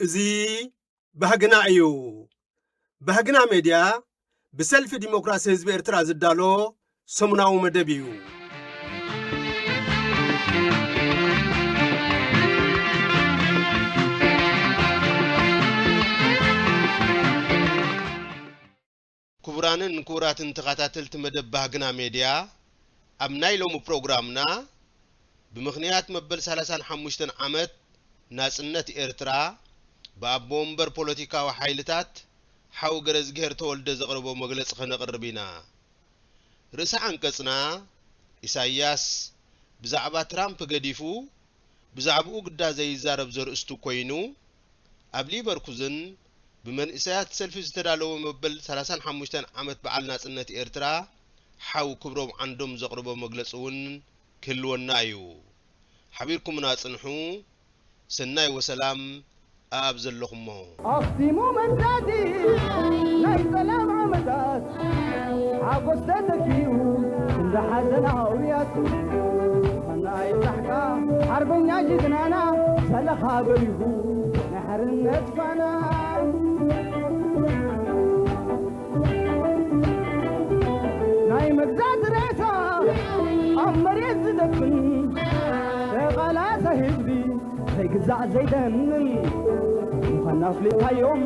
እዙ ባህግና እዩ ባህግና ሜድያ ብሰልፊ ዲሞክራሲ ሕዝቢ ኤርትራ ዝዳሎ ሰሙናዊ መደብ እዩ። ክቡራንን ክቡራትን ተኸታተልቲ መደብ ባህግና ሜድያ ኣብ ናይ ሎሚ ፕሮግራምና ብምኽንያት መበል 35 ዓመት ናጽነት ኤርትራ በኣቦ ወንበር ፖለቲካዊ ሓይልታት ሓው ገረዝጌር ተወልደ ዘቕርቦ መግለጽ ኸነቕርብ ኢና። ርእሰ አንቀጽና ኢሳያስ ብዛዕባ ትራምፕ ገዲፉ ብዛዕባኡ ግዳዘ ይዛረብ ዘርእስቱ ኮይኑ ኣብ ሊቨርኩዝን ብመንእሰያት ሰልፊ ዝተዳለወ መበል 35 ዓመት በዓል ናጽነት ኤርትራ ሓው ክብሮም ዓንዶም ዘቕርቦ መግለጽ እውን ክህልወና እዩ። ሓቢርኩምና ጽንሑ ሰናይ ወሰላም ኣብ ዘለኹሞ ኣኽቲሙ መንዳዲ ናይ ሰላም ዓመታት ሓጐስ ተተኪኡ እንደ ሓዘናውያት ሰናይ ዛሕካ ሓርበኛ ጅግናና ሰለኻ በሪሁ ናይ ሓርነት ፋና ናይ መግዛት ሬሳ ኣብ መሬት ዝደፍን ተቓላተ ህዝቢ ዘይግዛዕ ዘይደንን فنافلقايوم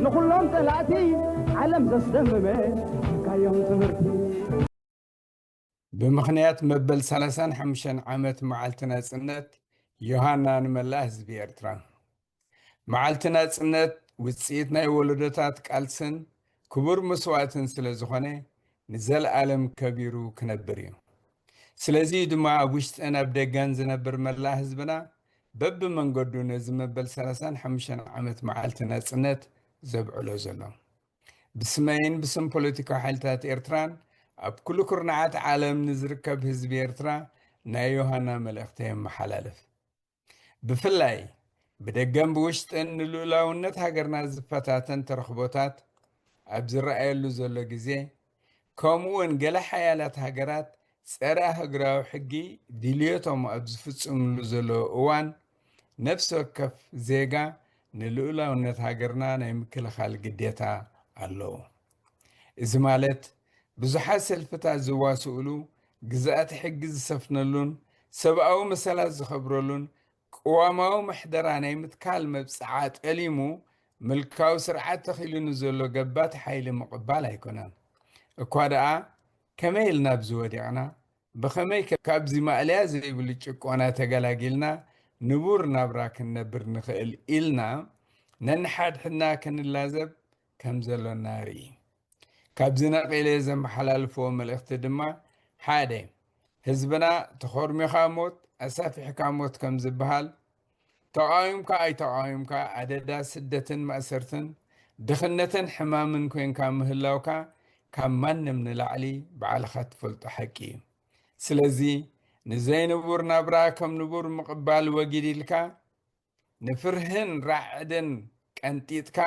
نخلهم ثلاثي علم زستمم كايوم تمرتي بمخنيات مبل 35 عامت معالتنا صنت يوحنا نملا حزب ኤርትራ معالتنا صنت ውጽኢትና የወለደታት ቃልስን ክቡር መስዋዕትን ስለዝኾነ ንዘል ዓለም ከቢሩ ክነብር እዩ። ስለዚህ ድማ ኣብ ውሽጥን ኣብ ደጋን ዝነብር መላ ህዝብና በብ መንገዱ ነዚ መበል 35 ዓመት መዓልቲ ናጽነት ዘብዕሎ ዘሎ ብስመይን ብስም ፖለቲካዊ ሓይልታት ኤርትራን ኣብ ኩሉ ኩርናዓት ዓለም ንዝርከብ ህዝቢ ኤርትራ ናይ ዮሃና መልእኽቲ የመሓላልፍ። ብፍላይ ብደገን ብውሽጥን ንልኡላውነት ሃገርና ዝፈታተን ተረኽቦታት ኣብ ዝረኣየሉ ዘሎ ግዜ ከምኡውን ገለ ሓያላት ሃገራት ፀረ ሃገራዊ ሕጊ ድልየቶም ኣብ ዝፍጽምሉ ዘሎ እዋን ነፍሲ ወከፍ ዜጋ ንልኡላውነት ሃገርና ናይ ምክልኻል ግዴታ ኣለዎ። እዚ ማለት ብዙሓት ሰልፍታት ዝዋስኡሉ ግዛኣት ሕጊ ዝሰፍነሉን ሰብኣዊ መሰላት ዝኸብረሉን ቅዋማዊ ምሕደራ ናይ ምትካል መብፅዓ ጠሊሙ ምልካዊ ስርዓት ተኺሉኑ ዘሎ ገባት ሓይሊ ምቕባል ኣይኮነን እኳ ደኣ ከመይ ኢልና ብዝወዲቕና ብኸመይ ካብዚ ማእልያ ዘይብሉ ጭቆና ተገላጊልና ንቡር ናብራ ክንነብር ንኽእል ኢልና ነንሓድሕድና ክንላዘብ ከም ዘሎና ርኢ። ካብዚ ነቒለ ዘመሓላልፍዎ መልእኽቲ ድማ ሓደ ህዝብና ተኸርሚኻ ሞት ኣሳፊሕካ ሞት ከም ዝበሃል ተቃዊምካ ኣይተቃዊምካ ኣደዳ ስደትን ማእሰርትን ድኽነትን ሕማምን ኮይንካ ምህላውካ ካብ ማንም ንላዕሊ ባዕልኻ ትፈልጦ ሓቂ እዩ። ስለዚ ንዘይንቡር ናብራ ከም ንቡር ምቕባል ወጊድ ኢልካ ንፍርህን ራዕድን ቀንጢጥካ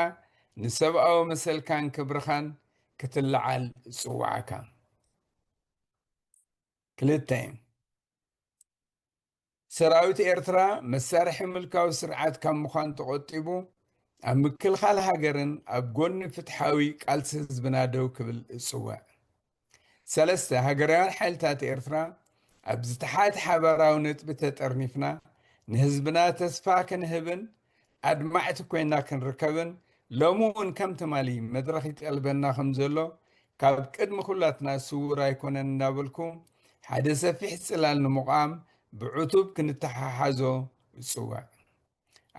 ንሰብኣዊ መሰልካን ክብርኻን ክትለዓል ጽዋዓካ። ክልተ ሰራዊት ኤርትራ መሳርሒ ምልካዊ ስርዓት ካብ ምዃን ተቆጢቡ ኣብ ምክልኻል ሃገርን ኣብ ጎኒ ፍትሓዊ ቃልሲ ህዝብና ደው ክብል እጽዋዕ። ሰለስተ ሃገራውያን ሓይልታት ኤርትራ ኣብ ዝተሓት ሓበራዊ ነጥቢ ተጠርኒፍና ንህዝብና ተስፋ ክንህብን ኣድማዕቲ ኮይና ክንርከብን ሎሚ እውን ከም ትማሊ መድረኽ ይጠልበና ከም ዘሎ ካብ ቅድሚ ኩላትና ስውር ኣይኮነን እናበልኩ ሓደ ሰፊሕ ጽላል ንምቋም ብዕቱብ ክንተሓሓዞ ይጽዋዕ።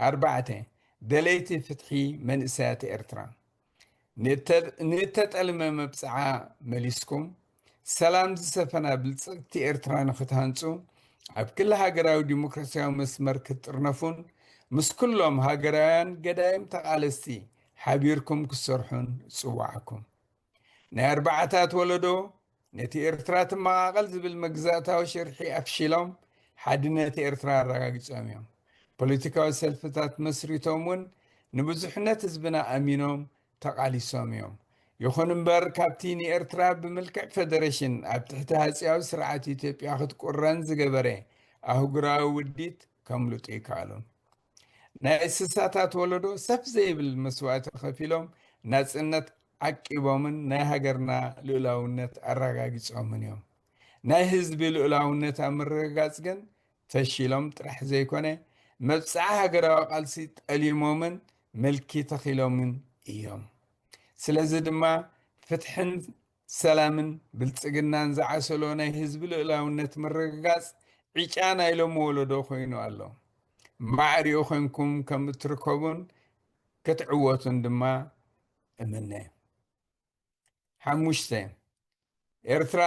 ኣርባዕተ ደለይቲ ፍትሒ መንእሰያት ኤርትራ ንተጠልመ መብፅዓ መሊስኩም ሰላም ዝሰፈና ብልጽግቲ ኤርትራ ንኽትሃንጹ ኣብ ክሊ ሃገራዊ ዲሞክራሲያዊ መስመር ክትጥርነፉን ምስ ኩሎም ሃገራውያን ገዳይም ተቓለስቲ ሓቢርኩም ክሰርሑን ጽዋዓኩም። ናይ ኣርባዕታት ወለዶ ነቲ ኤርትራ ትመቓቐል ዝብል መግዛእታዊ ሽርሒ ኣፍሺሎም ሓድነት ኤርትራ ኣረጋጊጾም እዮም። ፖለቲካዊ ሰልፍታት መስሪቶም እውን ንብዙሕነት ህዝብና ኣሚኖም ተቓሊሶም እዮም። ይኹን እምበር ካብቲ ንኤርትራ ብምልክዕ ፌደሬሽን ኣብ ትሕቲ ሃፅያዊ ስርዓት ኢትዮጵያ ክትቁረን ዝገበረ ኣህጉራዊ ውዲት ከምልጡ ይከኣሉ። ናይ እንስሳታት ወለዶ ሰብ ዘይብል መስዋዕቲ ከፊሎም ናጽነት ዓቂቦምን ናይ ሃገርና ልኡላውነት ኣረጋጊጾምን እዮም። ናይ ህዝቢ ልኡላውነት ኣብ ምርግጋጽ ግን ፈሺሎም ጥራሕ ዘይኮነ መብጽዓ ሃገራዊ ቃልሲ ጠሊሞምን መልኪ ተኺሎምን እዮም። ስለዚ ድማ ፍትሕን ሰላምን ብልጽግናን ዝዓሰሎ ናይ ህዝቢ ልኡላውነት ምርግጋጽ ዒጫ ናይ ሎሚ ወለዶ ኮይኑ ኣሎ። ማዕሪኡ ኮይንኩም ከም እትርከቡን ክትዕወቱን ድማ እምነ። 5 ኤርትራ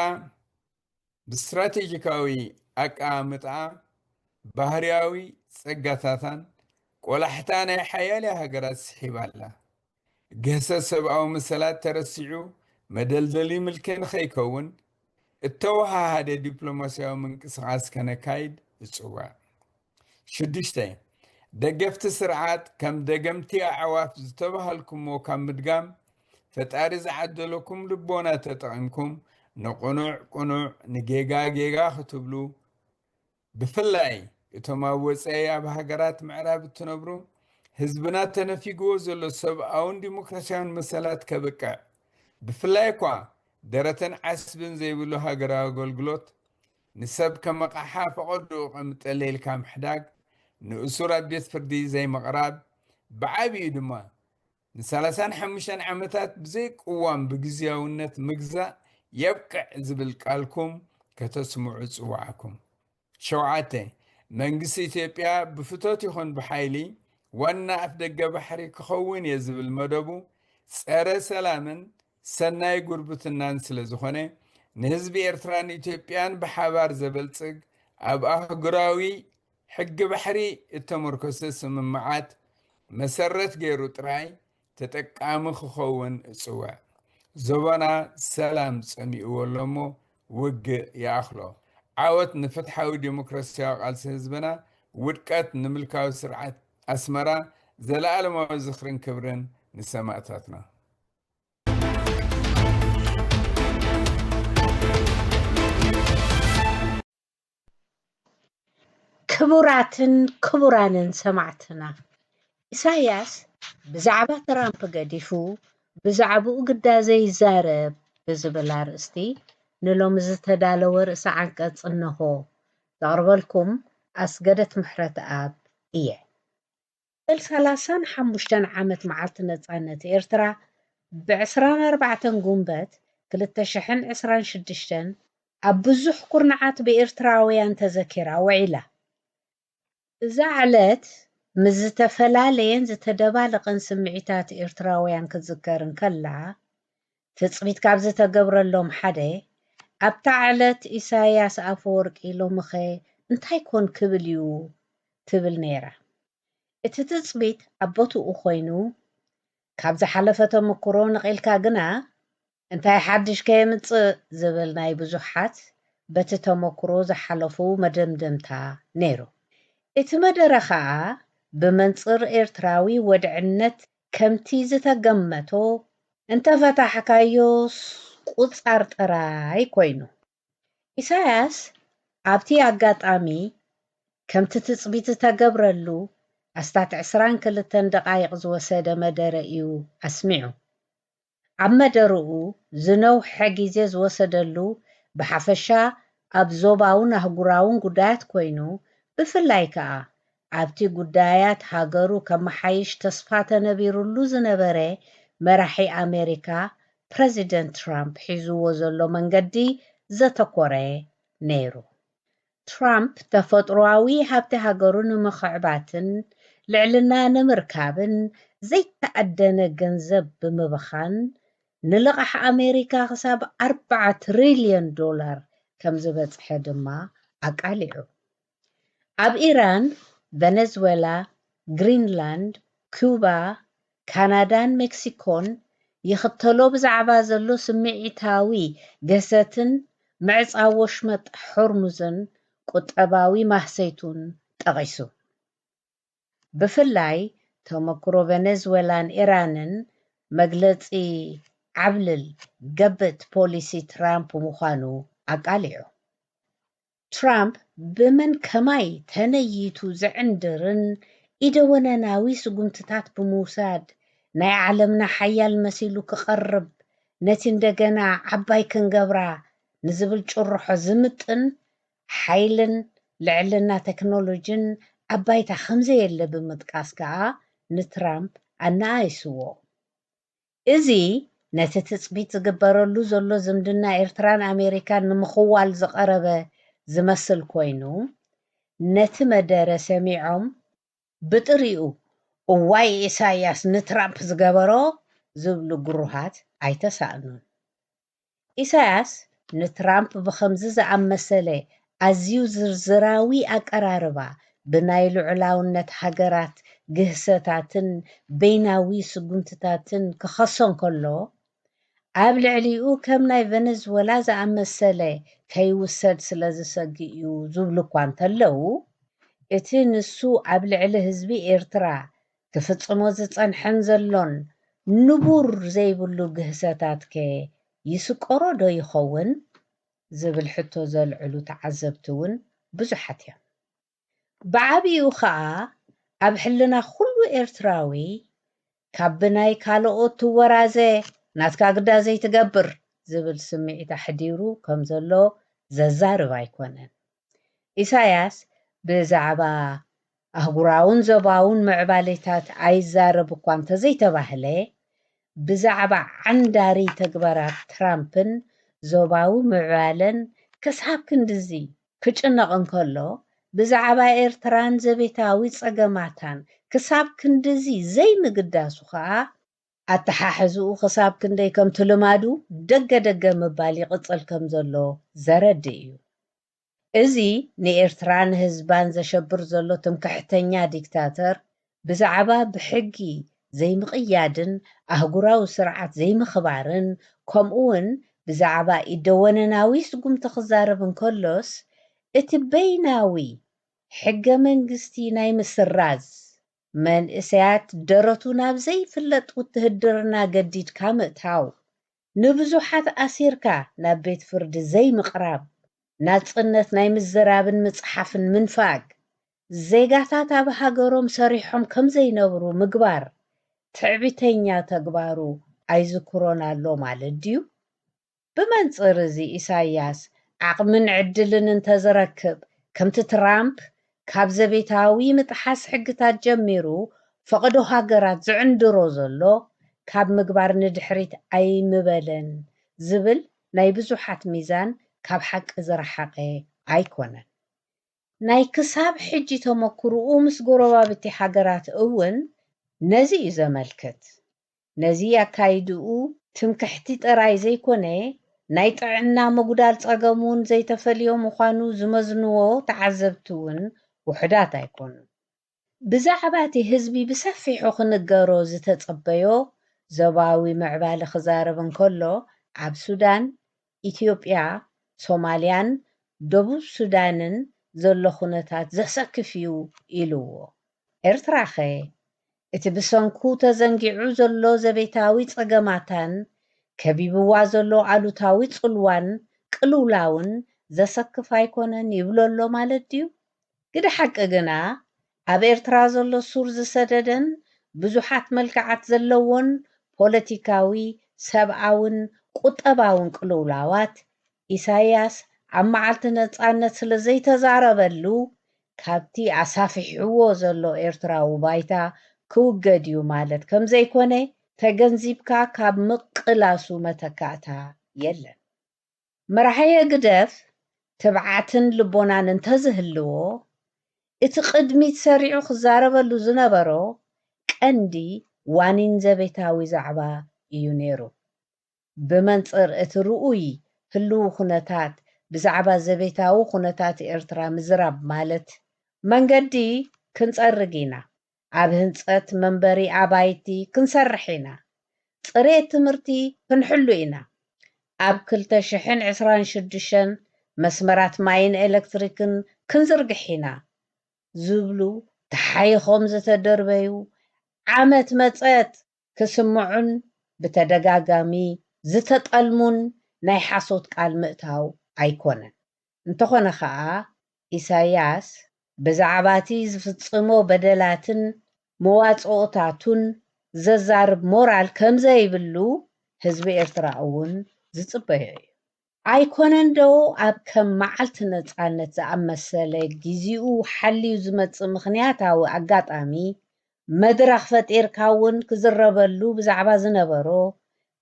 ብስትራቴጂካዊ ኣቀማምጣ ባህርያዊ ጸጋታታን ቆላሕታ ናይ ሓያልያ ሃገራት ስሒባ ኣላ። ገሰት ሰብኣዊ መሰላት ተረሲዑ መደልደሊ ምልኪ ንኸይከውን እተወሃሃደ ዲፕሎማስያዊ ምንቅስቓስ ከነካይድ ይጽዋዕ። 6 ደገፍቲ ስርዓት ከም ደገምቲ ኣዕዋፍ ዝተባሃልኩምዎ ካብ ምድጋም ፈጣሪ ዝዓደለኩም ልቦና ተጠቒምኩም ንቁኑዕ ቁኑዕ ንጌጋ ጌጋ ክትብሉ ብፍላይ እቶም ኣብ ወፃኢ ኣብ ሃገራት ምዕራብ እትነብሩ ህዝብና ተነፊግዎ ዘሎ ሰብኣውን ዲሞክራስያውን መሰላት ከበቅዕ ብፍላይ እኳ ደረተን ዓስብን ዘይብሉ ሃገራዊ ኣገልግሎት ንሰብ ከም ኣቕሓ ፈቐዱ ጠለይልካ ምሕዳግ ንእሱር ኣብ ቤት ፍርዲ ዘይምቕራብ ብዓብዩ ድማ ን35 ዓመታት ብዘይ ቅዋም ብግዝያውነት ምግዛእ የብቅዕ ዝብል ቃልኩም ከተስምዑ ጽዋዓኩም። 7 መንግስቲ ኢትዮጵያ ብፍቶት ይኹን ብሓይሊ ዋና ኣፍ ደገ ባሕሪ ክኸውን እየ ዝብል መደቡ ጸረ ሰላምን ሰናይ ጉርብትናን ስለ ዝኾነ ንህዝቢ ኤርትራን ኢትዮጵያን ብሓባር ዘበልጽግ ኣብ ኣህጉራዊ ሕጊ ባሕሪ እተመርኮሰ ስምምዓት መሰረት ገይሩ ጥራይ ተጠቃሚ ክኸውን እጽዋዕ። ዞባና ሰላም ጸሚእዎ ኣሎ እሞ ውግእ ይኣኽሎ። ዓወት ንፍትሓዊ ዲሞክራስያዊ ቃልሲ ህዝብና ውድቀት ንምልካዊ ስርዓት ኣስመራ ዘለኣለማዊ ዝኽርን ክብርን ንሰማዕታትና። ክቡራትን ክቡራንን ሰማዕትና ኢሳያስ ብዛዕባ ትራምፕ ገዲፉ ብዛዕባኡ ግዳዘ ይዛረብ ብዝብል ኣርእስቲ ንሎሚ ዝተዳለወ ርእሲ ዓንቀጽ እንሆ ዘቕርበልኩም ኣስገደት ምሕረት ኣብ እየ። 35 ዓመት መዓልቲ ነፃነት ኤርትራ ብ24 ጉንበት 2026 ኣብ ብዙሕ ኩርናዓት ብኤርትራውያን ተዘኪራ ውዒላ። እዛ ዕለት ምስ ዝተፈላለየን ዝተደባለቐን ስምዒታት ኤርትራውያን ክትዝከርን ከላ ትፅቢት ካብ ዝተገብረሎም ሓደ ኣብታ ዕለት ኢሳያስ ኣፈወርቂ ሎምኸ እንታይ ኮን ክብል እዩ ትብል ነይራ። እቲ ትፅቢት ኣቦትኡ ኮይኑ ካብ ዝሓለፈ ተመክሮ ንቒልካ ግና እንታይ ሓድሽ ከየምፅእ ዝብል ናይ ብዙሓት በቲ ተመክሮ ዝሓለፉ መደምደምታ ነይሩ። እቲ መደረ ከዓ ብመንፅር ኤርትራዊ ወድዕነት ከምቲ ዝተገመቶ እንተፈታሕካዮስ ቁፃር ጥራይ ኮይኑ ኢሳያስ ኣብቲ ኣጋጣሚ ከምቲ ትፅቢት ዝተገብረሉ ኣስታት 22 ደቃይቕ ዝወሰደ መደረ እዩ ኣስሚዑ። ኣብ መደርኡ ዝነውሐ ግዜ ዝወሰደሉ ብሓፈሻ ኣብ ዞባውን ኣህጉራውን ጉዳያት ኮይኑ ብፍላይ ከዓ ኣብቲ ጉዳያት ሃገሩ ከመሓይሽ ተስፋ ተነቢሩሉ ዝነበረ መራሒ ኣሜሪካ ፕረዚደንት ትራምፕ ሒዝዎ ዘሎ መንገዲ ዘተኮረ ነይሩ። ትራምፕ ተፈጥሮኣዊ ሃብቲ ሃገሩ ንምኽዕባትን ልዕልና ንምርካብን ዘይተኣደነ ገንዘብ ብምብኻን ንልቓሕ ኣሜሪካ ክሳብ 4 ትሪልዮን ዶላር ከም ዝበፅሐ ድማ ኣቃሊዑ። ኣብ ኢራን፣ ቬነዙዌላ፣ ግሪንላንድ፣ ኩባ፣ ካናዳን ሜክሲኮን ይኽተሎ ብዛዕባ ዘሎ ስምዒታዊ ገሰትን ምዕፃው ወሽመጥ ሆርሙዝን ቁጠባዊ ማህሰይቱን ጠቒሱ። ብፍላይ ተመክሮ ቬነዙዌላን ኢራንን መግለፂ ዓብልል ገብት ፖሊሲ ትራምፕ ምዃኑ ኣቃሊዑ። ትራምፕ ብመን ከማይ ተነይቱ ዝዕንድርን ኢደወነናዊ ስጉምትታት ብምውሳድ ናይ ዓለምና ሓያል መሲሉ ክቐርብ ነቲ እንደገና ዓባይ ክንገብራ ንዝብል ጭርሖ ዝምጥን ሓይልን ልዕልና ቴክኖሎጅን ዓባይታ ከምዘየለ ብምጥቃስ ከዓ ንትራምፕ ኣነኣይስዎ። እዚ ነቲ ትፅቢት ዝግበረሉ ዘሎ ዝምድና ኤርትራን ኣሜሪካን ንምኽዋል ዝቐረበ ዝመስል ኮይኑ ነቲ መደረ ሰሚዖም ብጥሪኡ እዋይ ኢሳያስ ንትራምፕ ዝገበሮ ዝብሉ ጉሩሃት ኣይተሳእኑን። ኢሳያስ ንትራምፕ ብከምዚ ዝኣመሰለ ኣዝዩ ዝርዝራዊ ኣቀራርባ ብናይ ልዑላውነት ሃገራት ግህሰታትን በይናዊ ስጉምትታትን ክኸሶን ከሎ ኣብ ልዕሊኡ ከም ናይ ቨነዙዌላ ዝኣመሰለ ከይውሰድ ስለ ዝሰጊ እዩ ዝብሉ እኳ እንተለው እቲ ንሱ ኣብ ልዕሊ ህዝቢ ኤርትራ ክፍፅሞ ዝፀንሐን ዘሎን ንቡር ዘይብሉ ግህሰታት ከ ይስቆሮ ዶ ይኸውን ዝብል ሕቶ ዘልዕሉ ተዓዘብቲ እውን ብዙሓት እዮም። ብዓብኡ ከዓ ኣብ ሕልና ኩሉ ኤርትራዊ ካብ ብናይ ካልኦት ትወራዘ ናትካ ግዳዘይ ትገብር ዝብል ስምዒት ኣሕዲሩ ከም ዘሎ ዘዛርብ ኣይኮነን። ኢሳያስ ብዛዕባ ኣህጉራውን ዞባውን ምዕባለታት ኣይዛረብ እኳ እንተዘይተባህለ ብዛዕባ ዓንዳሪ ተግባራት ትራምፕን ዞባዊ ምዕባለን ክሳብ ክንድዚ ክጭነቕ እንከሎ ብዛዕባ ኤርትራን ዘቤታዊ ፀገማታን ክሳብ ክንድዚ ዘይምግዳሱ ከዓ ኣተሓሕዝኡ ክሳብ ክንደይ ከምቲ ልማዱ ደገ ምባል ይቕፅል ከም ዘሎ ዘረዲ እዩ። እዚ ንኤርትራ ንህዝባን ዘሸብር ዘሎ ትምክሕተኛ ዲክታተር ብዛዕባ ብሕጊ ዘይምቕያድን ኣህጉራዊ ስርዓት ዘይምኽባርን ከምኡ እውን ብዛዕባ ኢደወነናዊ ስጉምቲ ክዛረብ እንከሎስ እቲ በይናዊ ሕገ መንግስቲ ናይ ምስራዝ መንእሰያት ደረቱ ናብ ዘይፍለጥ ውትህድርና ገዲድካ ምእታው ንብዙሓት ኣሲርካ ናብ ቤት ፍርዲ ዘይምቕራብ ናፅነት ናይ ምዝራብን ምፅሓፍን ምንፋግ ዜጋታት ኣብ ሃገሮም ሰሪሖም ከም ዘይነብሩ ምግባር ትዕቢተኛ ተግባሩ ኣይዝክሮን ኣሎ ማለት ድዩ? ብመንፅር እዚ ኢሳያስ ዓቕምን ዕድልን እንተዝረክብ ከምቲ ትራምፕ ካብ ዘቤታዊ ምጥሓስ ሕግታት ጀሚሩ ፈቅዶ ሃገራት ዝዕንድሮ ዘሎ ካብ ምግባር ንድሕሪት ኣይምበለን ዝብል ናይ ብዙሓት ሚዛን ካብ ሓቂ ዝረሓቐ ኣይኮነን። ናይ ክሳብ ሕጂ ተመክርኡ ምስ ጎረባብቲ ሃገራት እውን ነዚ እዩ ዘመልክት። ነዚ ኣካይድኡ ትምክሕቲ ጥራይ ዘይኮነ ናይ ጥዕና ምጉዳል ፀገሙን ዘይተፈልዮ ምዃኑ ዝመዝንዎ ተዓዘብቲ እውን ውሕዳት ኣይኮኑን። ብዛዕባ እቲ ህዝቢ ብሰፊሑ ክንገሮ ዝተፀበዮ ዞባዊ ምዕባለ ክዛረብ እንከሎ ኣብ ሱዳን፣ ኢትዮጵያ፣ ሶማልያን ደቡብ ሱዳንን ዘሎ ኩነታት ዘሰክፍ እዩ ኢልዎ። ኤርትራ ኸ እቲ ብሰንኩ ተዘንጊዑ ዘሎ ዘቤታዊ ፀገማታን ከቢብዋ ዘሎ ኣሉታዊ ፅልዋን ቅልውላውን ዘሰክፍ ኣይኮነን ይብለሎ ማለት ድዩ? ግደ ሓቂ ግና ኣብ ኤርትራ ዘሎ ሱር ዝሰደደን ብዙሓት መልክዓት ዘለዎን ፖለቲካዊ፣ ሰብኣውን ቁጠባውን ቅልውላዋት ኢሳያስ ኣብ መዓልቲ ነፃነት ስለ ዘይተዛረበሉ ካብቲ ኣሳፊሕዎ ዘሎ ኤርትራዊ ባይታ ክውገድ እዩ ማለት ከም ዘይኮነ ተገንዚብካ ካብ ምቅላሱ መተካእታ የለን። መራሕየ ግደፍ ትብዓትን ልቦናን እንተዝህልዎ እቲ ቅድሚት ሰሪዑ ክዛረበሉ ዝነበሮ ቀንዲ ዋኒን ዘቤታዊ ዛዕባ እዩ ነይሩ። ብመንፅር እቲ ርኡይ ህልው ኩነታት ብዛዕባ ዘቤታዊ ኩነታት ኤርትራ ምዝራብ ማለት መንገዲ ክንፀርግ ኢና፣ ኣብ ህንፀት መንበሪ ኣባይቲ ክንሰርሕ ኢና፣ ፅሬት ትምህርቲ ክንሕሉ ኢና፣ ኣብ 2026 መስመራት ማይን ኤሌክትሪክን ክንዝርግሕ ኢና ዝብሉ ተሓይኾም ዝተደርበዩ ዓመት መፀት ክስምዑን ብተደጋጋሚ ዝተጠልሙን ናይ ሓሶት ቃል ምእታው ኣይኮነን። እንተኾነ ከዓ ኢሳያስ ብዛዕባ እቲ ዝፍጽሞ በደላትን መዋጽኦታቱን ዘዛርብ ሞራል ከም ዘይብሉ ህዝቢ ኤርትራ እውን ዝጽበዮ እዩ። ኣይኮነን ዶ ኣብ ከም መዓልቲ ነፃነት ዝኣመሰለ ግዚኡ ሓልዩ ዝመጽእ ምኽንያታዊ ኣጋጣሚ መድረኽ ፈጢርካ እውን ክዝረበሉ ብዛዕባ ዝነበሮ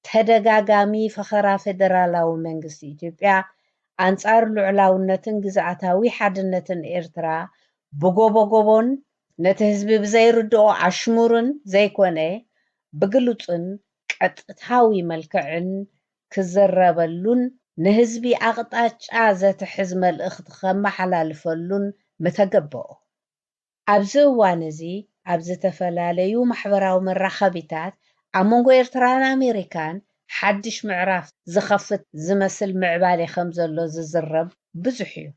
ተደጋጋሚ ፈኸራ ፌደራላዊ መንግስቲ ኢትዮጵያ ኣንጻር ልዕላውነትን ግዝኣታዊ ሓድነትን ኤርትራ ብጎቦጎቦን ነቲ ህዝቢ ብዘይርድኦ ኣሽሙርን ዘይኮነ ብግሉፅን ቀጥታዊ መልክዕን ክዘረበሉን ንህዝቢ ኣቕጣጫ ዘትሕዝ መልእኽቲ ከመሓላልፈሉን ምተገበኦ። ኣብዚ እዋን እዚ ኣብ ዝተፈላለዩ ማሕበራዊ መራኸቢታት ኣብ መንጎ ኤርትራን ኣሜሪካን ሓድሽ ምዕራፍ ዝኸፍት ዝመስል ምዕባለ ከም ዘሎ ዝዝረብ ብዙሕ እዩ።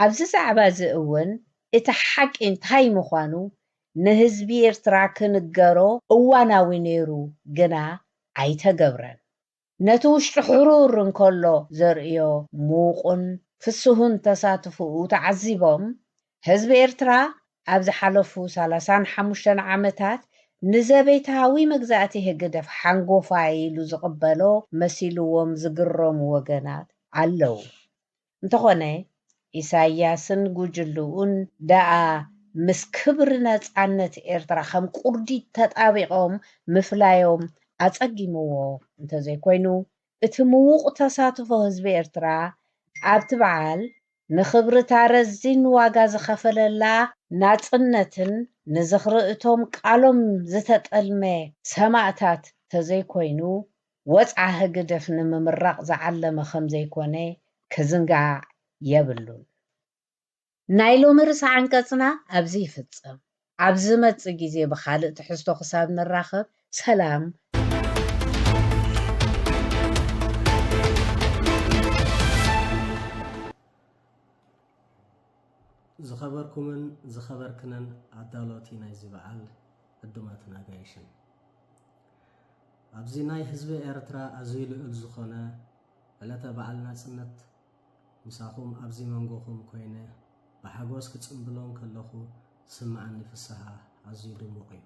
ኣብዚ ዛዕባ እዚ እውን እቲ ሓቂ እንታይ ምዃኑ ንህዝቢ ኤርትራ ክንገሮ እዋናዊ ነይሩ ግና ኣይተገብረን። ነቲ ውሽጢ ሕሩር እንከሎ ዘርእዮ ምዉቕን ፍስሁን ተሳትፍኡ ተዓዚቦም ህዝቢ ኤርትራ ኣብ ዝሓለፉ 35 ዓመታት ንዘቤታዊ መግዛእቲ ህግደፍ ሓንጎፋ ኢሉ ዝቕበሎ መሲልዎም ዝግረሙ ወገናት ኣለዉ። እንተኾነ ኢሳያስን ጉጅሉኡን ደኣ ምስ ክብሪ ነፃነት ኤርትራ ከም ቁርዲት ተጣቢቖም ምፍላዮም ኣጸጊምዎ እንተዘይኮይኑ እቲ ምዉቕ ተሳትፎ ህዝቢ ኤርትራ ኣብቲ በዓል ንኽብሪ ረዚን ዋጋ ዝኸፈለላ ናጽነትን ንዝኽሪ እቶም ቃሎም ዝተጠልመ ሰማዕታት ተዘይኮይኑ ወፃ ህግደፍ ንምምራቕ ዝዓለመ ከም ዘይኮነ ክዝንጋዕ የብሉን። ናይ ሎሚ ርእሲ ዓንቀጽና ኣብዚ ይፍጸም። ኣብ ዝመጽእ ግዜ ብኻልእ ትሕዝቶ ክሳብ ንራኸብ ሰላም። ዝኸበርኩምን ዝኸበርክነን ኣዳሎቲ ናይዚ በዓል ዕዱማትን ኣጋይሽን ኣብዚ ናይ ህዝቢ ኤርትራ ኣዝዩ ልዑል ዝኾነ ዕለተ በዓል ናጽነት ምሳኹም ኣብዚ መንጎኹም ኮይነ ብሓጎስ ክጽምብሎም ከለኹ ስምዓኒ ፍስሓ ኣዝዩ ድሙቕ እዩ።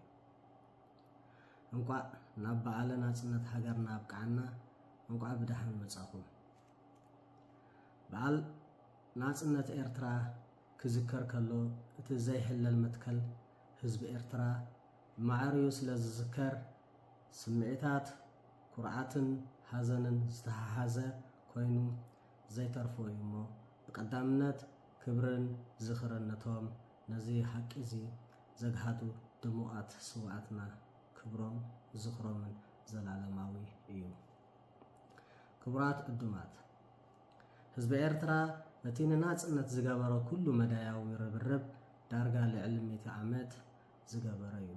እንቋዕ ናብ በዓለ ናጽነት ሃገርና ኣብቅዓና እንቋዕ ብድሓን መጻኹም። በዓል ናጽነት ኤርትራ ክዝከር ከሎ እቲ ዘይሕለል መትከል ህዝቢ ኤርትራ ማዕርዩ ስለ ዝዝከር ስምዒታት ኩርዓትን ሓዘንን ዝተሓሓዘ ኮይኑ ዘይተርፎ እዩ እሞ ብቀዳምነት ክብርን ዝኽርን ነቶም ነዚ ሓቂ እዚ ዘግሃዱ ድሙቓት ስዋዕትና ክብሮም ዝኽሮምን ዘላለማዊ እዩ። ክቡራት ዕዱማት ህዝቢ ኤርትራ እቲ ንናጽነት ዝገበሮ ኩሉ መዳያዊ ርብርብ ዳርጋ ልዕሊ 100 ዓመት ዝገበረ እዩ።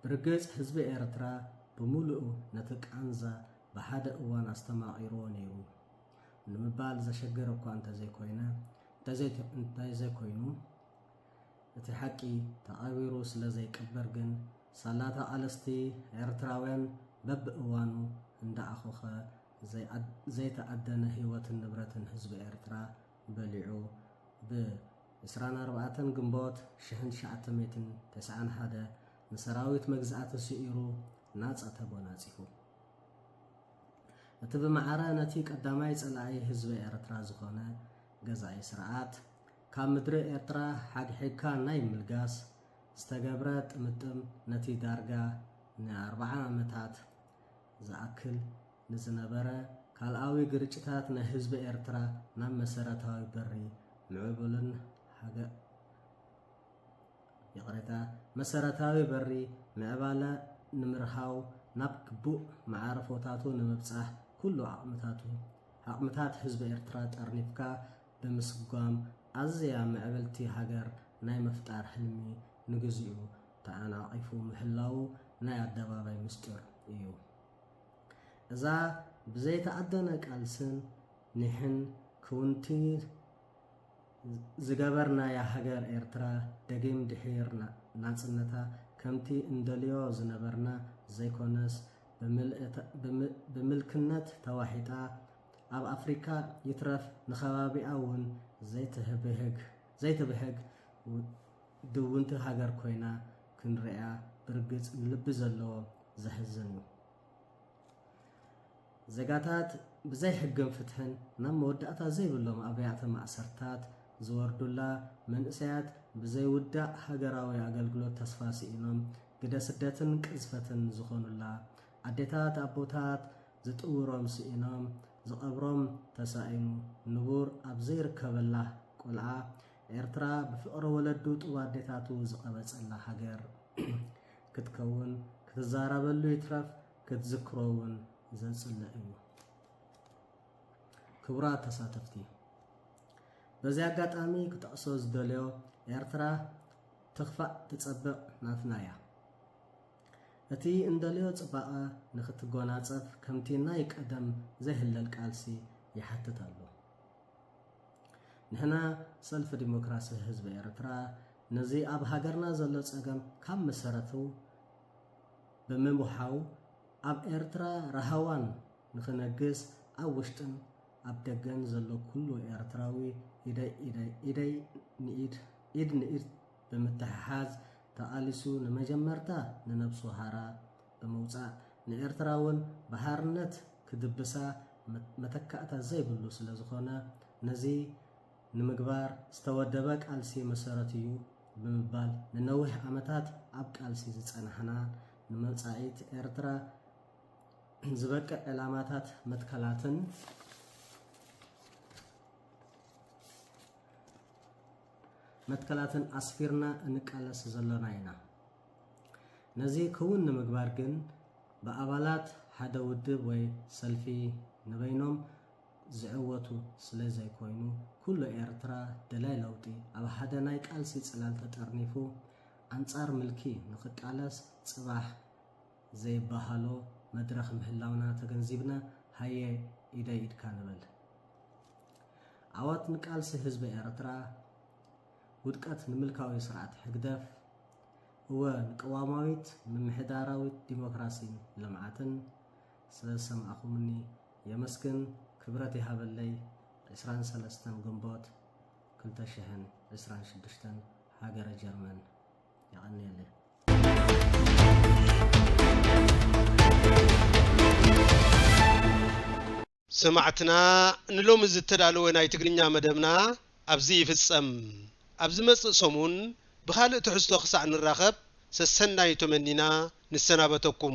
ብርግጽ ህዝቢ ኤርትራ ብምሉኡ ነቲ ቃንዛ ብሓደ እዋን ኣስተማቒርዎ ነይሩ ንምባል ዘሸግር እኳ እንተዘይኮይኑ እቲ ሓቂ ተቐቢሩ ስለ ዘይቅበር ግን ሳላታ ቃለስቲ ኤርትራውያን በብእዋኑ እንዳኣኾኸ ዘይተኣደነ ህይወትን ንብረትን ህዝቢ ኤርትራ በሊዑ ብ24 ግንቦት 1991 ንሰራዊት መግዛእቲ ስኢሩ ናጻ ተጎናጺፉ። እቲ ብማዕረ ነቲ ቀዳማይ ጸላኢ ህዝቢ ኤርትራ ዝኾነ ገዛኢ ስርዓት ካብ ምድሪ ኤርትራ ሓድሒካ ናይ ምልጋስ ዝተገብረ ጥምጥም ነቲ ዳርጋ ን40 ዓመታት ዝኣክል ንዝነበረ ካልኣዊ ግርጭታት ናይ ህዝቢ ኤርትራ ናብ መሰረታዊ በሪ ምዕቡልን መሰረታዊ በሪ ምዕባለ ንምርሃው ናብ ግቡእ ማዕረፎታቱ ንምብጻሕ ኩሉ ዓቕምታት ህዝቢ ኤርትራ ጠርኒፍካ ብምስጓም ኣዝያ ምዕብልቲ ሃገር ናይ ምፍጣር ህልሚ ንግዚኡ ተዓናቒፉ ምህላው ናይ ኣደባባይ ምስጢር እዩ። እዛ ብዘይተኣደነ ቃልስን ኒሕን ክውንቲ ዝገበርናያ ሃገር ኤርትራ ደጊም ድሒር ናጽነታ ከምቲ እንደልዮ ዝነበርና ዘይኮነስ ብምልክነት ተዋሒጣ ኣብ ኣፍሪካ ይትረፍ ንኸባቢኣ እውን ዘይትህብህግ ዘይተበህግ ድውንቲ ሃገር ኮይና ክንርያ ብርግጽ ልቢ ዘለዎ ዘሕዝን እዩ ዘጋታት ብዘይ ሕግን ፍትሕን ናብ መወዳእታ ዘይብሎም ኣብያተ ማእሰርታት ዝወርዱላ መንእሰያት ብዘይ ውዳእ ሃገራዊ ኣገልግሎት ተስፋ ስኢኖም ግደ ስደትን ቅዝፈትን ዝኾኑላ ኣዴታት ኣቦታት ዝጥውሮም ስኢኖም ዝቐብሮም ተሳኢኑ ንቡር ኣብ ዘይርከበላ ቆልዓ ኤርትራ ብፍቕሪ ወለዱ ጡብ ኣዴታቱ ዝቐበጸላ ሃገር ክትከውን ክትዛረበሉ ይትረፍ ክትዝክሮውን ዘጽልእ እዩ ክቡራት ተሳተፍቲ በዚህ አጋጣሚ ክጠቅሶ ዝደልዮ ኤርትራ ትኽፋእ ትጸብቕ ናትና እያ እቲ እንደልዮ ጽባቐ ንኽትጎናጸፍ ከምቲ ናይ ቀደም ዘይህለል ቃልሲ ይሓትት ኣሎ ንሕና ሰልፊ ዲሞክራሲ ህዝቢ ኤርትራ ነዚ ኣብ ሃገርና ዘሎ ጸገም ካብ መሰረቱ ብምምሓው ኣብ ኤርትራ ረሃዋን ንኽነግስ ኣብ ውሽጥን ኣብ ደገን ዘሎ ኩሉ ኤርትራዊ ኢድ ንኢድ ብምትሕሓዝ ተቃሊሱ ንመጀመርታ ንነብሱ ሃራ ብምውፃእ ንኤርትራውን ባሃርነት ክድብሳ መተካእታ ዘይብሉ ስለ ዝኾነ ነዚ ንምግባር ዝተወደበ ቃልሲ መሰረት እዩ ብምባል ንነዊሕ ዓመታት ኣብ ቃልሲ ዝጸናሕና ንመጻኢት ኤርትራ ዝበቅዕ ዕላማታት መትከላትን ኣስፊርና እንቃለስ ዘለና ኢና ነዚ ክውን ንምግባር ግን በአባላት ሓደ ውድብ ወይ ሰልፊ ንበይኖም ዝዕወቱ ስለ ዘይኮይኑ ኩሉ ኤርትራ ደላይ ለውጢ ኣብ ሓደ ናይ ቃልሲ ጽላል ተጠርኒፉ አንጻር ምልኪ ንኽቃለስ ጽባሕ ዘይባሃሎ መድረኽ ምህላውና ተገንዚብና ሃየ ኢደይ ኢድካ ንበል ዓወት ንቃልሲ ህዝቢ ኤርትራ ውድቀት ንምልካዊ ስርዓት ሕግደፍ هو ንቀዋማዊት ምምሕዳራዊት ዲሞክራሲን ልምዓትን ስለሰማዕኹምኒ የመስግን ክብረት ይሃበለይ 23 ግንቦት 2026 ሃገረ ጀርመን ይቀኒየለ سمعتنا نلوم زتدالو ناي تግርኛ መደብና ኣብዚ ይፍጸም ኣብዚ መጽእ ሰሙን بخالق تحستو خصع نراخب سسناي تمنينا نسنابتكم